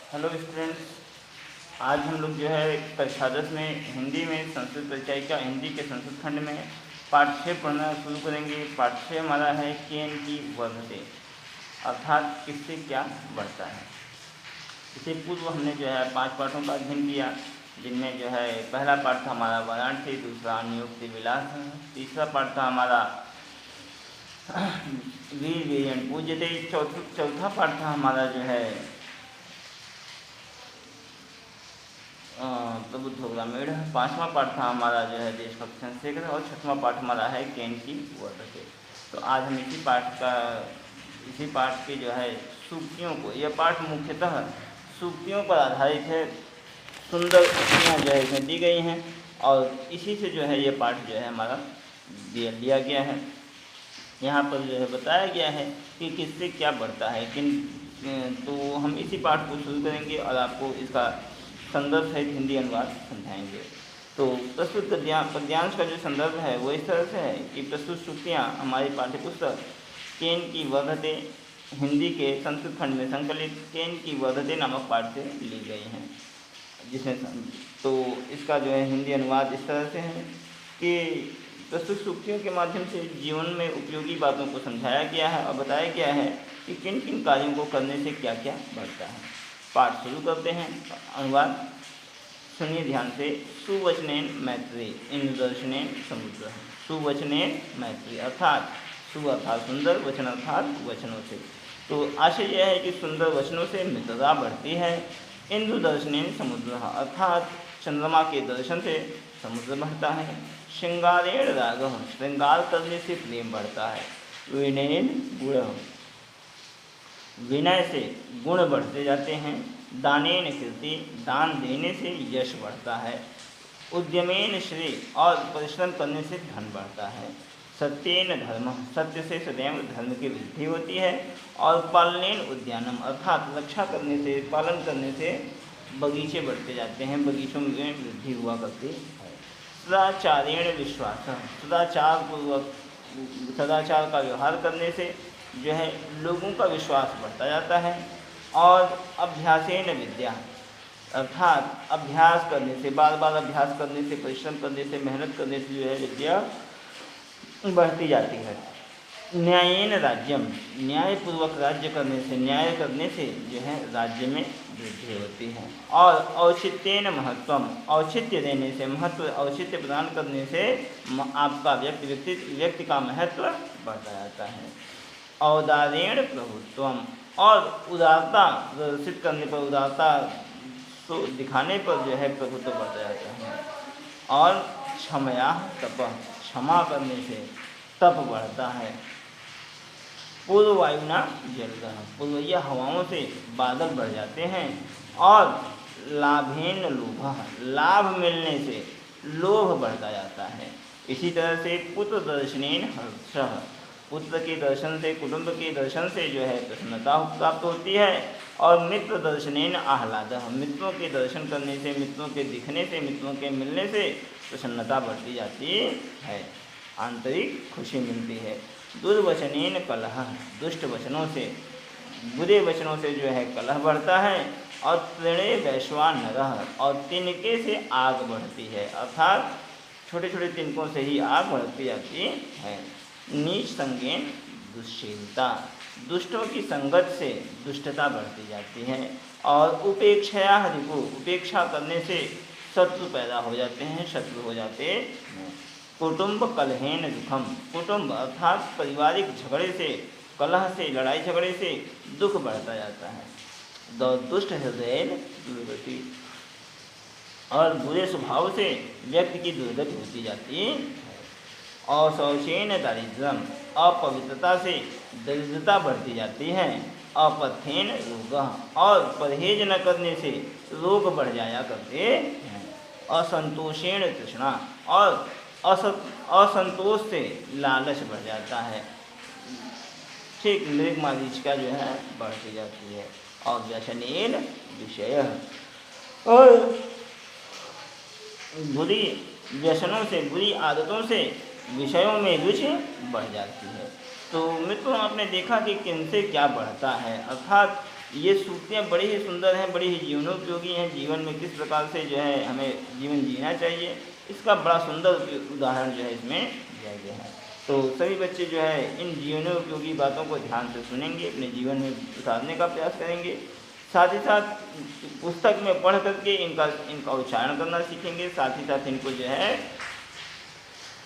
Hello students, आज हम लोग जो है कक्षा 10 में हिंदी में संस्कृत परिचय का हिंदी के संस्कृत खंड में पाठ 6 पढ़ना शुरू करेंगे। पाठ 6 हमारा है केन की वर्धते, अर्थात किससे क्या बढ़ता है। इससे पूर्व हमने जो है 5 पाठों का अध्ययन किया, जिनमें जो है पहला पाठ था हमारा वाराणसी, दूसरा नियुक्ति विलास, तीसरा पाठ था हमारा वीर वीरन पूज्यते, चौथा पाठ था हमारा जो है प्रबुद्धोग्रामीण, पाँचवा पाठ था हमारा जो है देशभक्त चंद्रशेखर, और छठवां पाठ हमारा है केन की वर्धते। तो आज हम इसी पाठ के जो है सूक्तियों को, यह पाठ मुख्यतः सूक्तियों पर आधारित है। सुंदर उक्तियाँ जो है इसमें दी गई हैं और इसी से जो है ये पाठ जो है हमारा लिया गया है। यहाँ पर जो है बताया गया है कि किससे क्या बढ़ता है तो हम इसी पाठ को शुरू करेंगे और आपको इसका संदर्भ सहित हिंदी अनुवाद समझाएंगे। तो प्रस्तुत पद्यांश का जो संदर्भ है वो इस तरह से है कि प्रस्तुत सूक्तियाँ हमारी पाठ्यपुस्तक केन की वर्धते हिंदी के संस्कृत खंड में संकलित केन की वर्धते नामक पाठ से ली गई हैं, जिसमें तो इसका जो है हिंदी अनुवाद इस तरह से है कि प्रस्तुत सूक्तियों के माध्यम से जीवन में उपयोगी बातों को समझाया गया है और बताया गया है कि किन किन कार्यों को करने से क्या क्या बढ़ता है। पाठ शुरू करते हैं। अनुवाद सुनिए ध्यान से। सुवचनेन मैत्री इंद्रदर्शनेन समुद्र। सुवचनेन मैत्री अर्थात सु अर्थात सुंदर, वचन अर्थात वचनों से। तो आशय यह है कि सुंदर वचनों से मित्रता बढ़ती है। इंद्रदर्शनेन समुद्र अर्थात चंद्रमा के दर्शन से समुद्र बढ़ता है। श्रृंगारेण रागः श्रृंगार करने से प्रेम बढ़ता है। विनयेन गुणः विनय से गुण बढ़ते जाते हैं। दानेन कीर्ति दान देने से यश बढ़ता है। उद्यमेन श्री और परिश्रम करने से धन बढ़ता है। सत्येन धर्म सत्य से सदैव धर्म की वृद्धि होती है। और पालनेन उद्यानम अर्थात रक्षा करने से पालन करने से बगीचे बढ़ते जाते हैं, बगीचों में वृद्धि हुआ करती है। सदाचारेण विश्वास सदाचार का व्यवहार करने से जो है लोगों का विश्वास बढ़ता जाता है। और अभ्यासेन विद्या अर्थात अभ्यास करने से, बार बार अभ्यास करने से, परिश्रम करने से, मेहनत करने से जो है विद्या बढ़ती जाती है। न्यायेन राज्यम न्यायपूर्वक राज्य करने से, न्याय करने से जो है राज्य में वृद्धि होती है। और औचित्येन महत्वम औचित्य देने से, महत्व औचित्य प्रदान करने से आपका व्यक्ति का महत्व बढ़ता जाता है। औदार्येण प्रभुत्वम और उदारता प्रदर्शित करने पर, उदारता तो दिखाने पर जो है प्रभुत्व बढ़ता जाता है। और क्षमया तप क्षमा करने से तप बढ़ता है। पूर्व वायुना जलगह पूर्वीय हवाओं से बादल बढ़ जाते हैं। और लाभेन लोभ लाभ मिलने से लोभ बढ़ता जाता है। इसी तरह से पुत्र दर्शनेन हर्षः पुत्र के दर्शन से, कुटुंब के दर्शन से जो है प्रसन्नता प्राप्त होती है। और मित्र दर्शनेन आह्लादः मित्रों के दर्शन करने से, मित्रों के दिखने से, मित्रों के मिलने से प्रसन्नता बढ़ती जाती है, आंतरिक खुशी मिलती है। दुर्वचनेन कलह दुष्ट वचनों से, बुरे वचनों से जो है कलह बढ़ता है। और तृणे वैश्वानरः और तिनके से आग बढ़ती है, अर्थात छोटे छोटे तिनकों से ही आग बढ़ती जाती है। नीच संगेन दुश्शीलता दुष्टों की संगत से दुष्टता बढ़ती जाती है। और उपेक्षया रिपु उपेक्षा करने से शत्रु पैदा हो जाते हैं, शत्रु हो जाते हैं। कुटुंब कलहेन दुखम कुटुंब अर्थात पारिवारिक झगड़े से, कलह से, लड़ाई झगड़े से दुख बढ़ता जाता है। दुष्ट हृदय दुर्गति और बुरे स्वभाव से व्यक्ति की दुर्गति होती जाती है। और शौचेन दारिद्र्यम अपवित्रता से दरिद्रता बढ़ती जाती है। अपथ्येन रोग और परहेज न करने से रोग बढ़ जाया करते हैं। असंतोषेण तृष्णा और असंतोष से लालच बढ़ जाता है। ठीक मृग मारीचिका जो है बढ़ती जाती है। और व्यसनेन विषय और बुरी व्यसनों से, बुरी आदतों से विषयों में रुचि बढ़ जाती है। तो मित्रों, आपने देखा कि किनसे क्या बढ़ता है, अर्थात ये सूक्तियाँ बड़ी ही सुंदर हैं, बड़ी ही जीवनोपयोगी हैं। जीवन में किस प्रकार से जो है हमें जीवन जीना चाहिए, इसका बड़ा सुंदर उदाहरण जो है इसमें दिया गया है। तो सभी बच्चे जो है इन जीवनोपयोगी बातों को ध्यान से सुनेंगे, अपने जीवन में उतारने का प्रयास करेंगे। साथ ही साथ पुस्तक में पढ़ करके इनका उच्चारण करना सीखेंगे। साथ ही साथ इनको जो है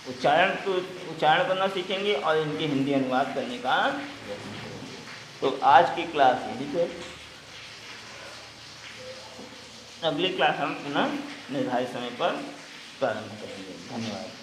उच्चारण करना सीखेंगे और इनके हिंदी अनुवाद करने का प्रयास करेंगे। तो आज की क्लास यही है। अगली क्लास हम पुनः निर्धारित समय पर प्रारंभ करेंगे। धन्यवाद।